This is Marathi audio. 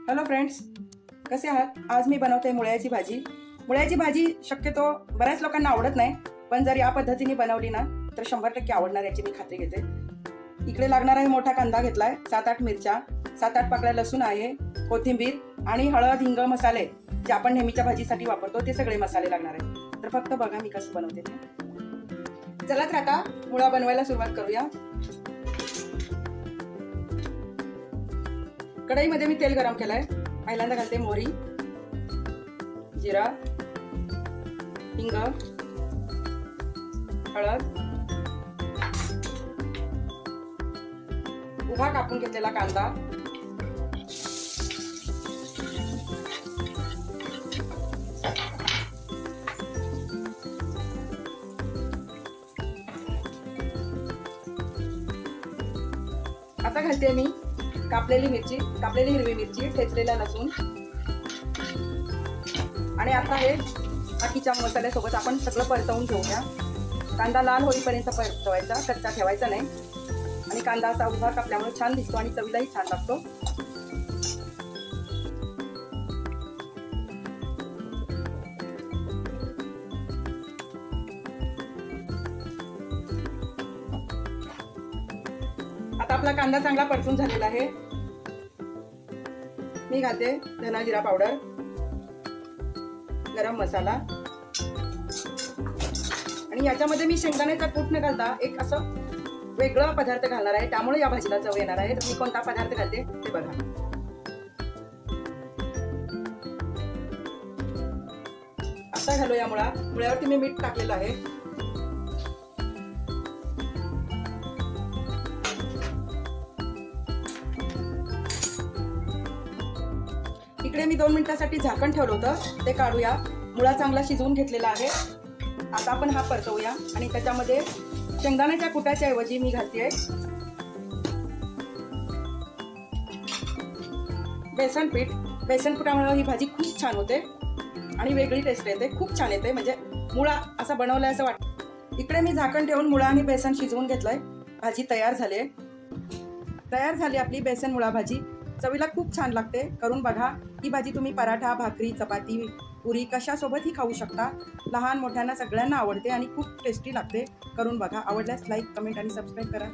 हॅलो फ्रेंड्स, कसे आहात? आज मी बनवते मुळ्याची भाजी. मुळ्याची भाजी शक्यतो बऱ्याच लोकांना आवडत नाही, पण जर या पद्धतीने बनवली ना तर 100% आवडणार याची मी खात्री घेते. इकडे लागणार आहे मोठा कांदा घेतलाय, 7-8 मिरच्या, 7-8 पाकळ्या लसूण आहे, कोथिंबीर आणि हळद, हिंग, मसाले जे आपण नेहमीच्या भाजीसाठी वापरतो ते सगळे मसाले लागणार आहेत. तर फक्त बघा मी कसं बनवते ते. चला तर आता मुळा बनवायला सुरुवात करूया. कढईमध्ये मी तेल गरम केलंय. पहिल्यांदा घालते मोहरी, जिरा, हिंग, हळद, उभा कापून घेतलेला कांदा, आता घालते मी कापलेली मिरची, कापलेली हिरवी मिरची, ठेचलेला लसूण आणि आता हे बाकीच्या मसाल्यासोबत आपण सगळं परतवून घेऊया. कांदा लाल होईपर्यंत परतवायचा, कच्चा ठेवायचा नाही. आणि कांदा असा उभा कापल्यामुळे छान दिसतो आणि चवीलाही छान लागतो. आता आपला कांदा चांगला परतून झालेला आहे. मी घालते धना जिरा पावडर, गरम मसाला आणि याच्यामध्ये मी शेंगदाण्याचा कूट न घालता एक असं वेगळा पदार्थ घालणार आहे, त्यामुळे या भाजीला चव येणार आहे. तर मी कोणता पदार्थ घालते ते बघा. आता घालूया मुळा. मुळ्यावरती मी मीठ टाकलेलं आहे. इकडे मी 2 मिनिटांसाठी झाकण ठेवलं होतं, ते काढूया. मुळा चांगला शिजवून घेतलेला आहे. आता आपण हा परतवूया आणि त्याच्यामध्ये शेंगदाण्याच्या कुटाच्या ऐवजी मी घालतेय बेसन पीठ. बेसन पिठामुळे ही भाजी खूप छान होते आणि वेगळी टेस्ट येते, खूप छान येते. म्हणजे मुळा असा बनवलाय असं वाटतं. इकडे मी झाकण ठेवून मुळा आणि बेसन शिजवून घेतलंय. भाजी तयार झाली. तयार झाली आपली बेसन मुळा भाजी. चवीला खूप छान लागते, करून बघा. ही भाजी तुम्ही पराठा, भाकरी, चपाती, पुरी कशासोबतही खाऊ शकता. लहान मोठ्यांना सगळ्यांना आवडते आणि खूप टेस्टी लागते. करून बघा. आवडल्यास लाईक, कमेंट आणि सबस्क्राईब करा.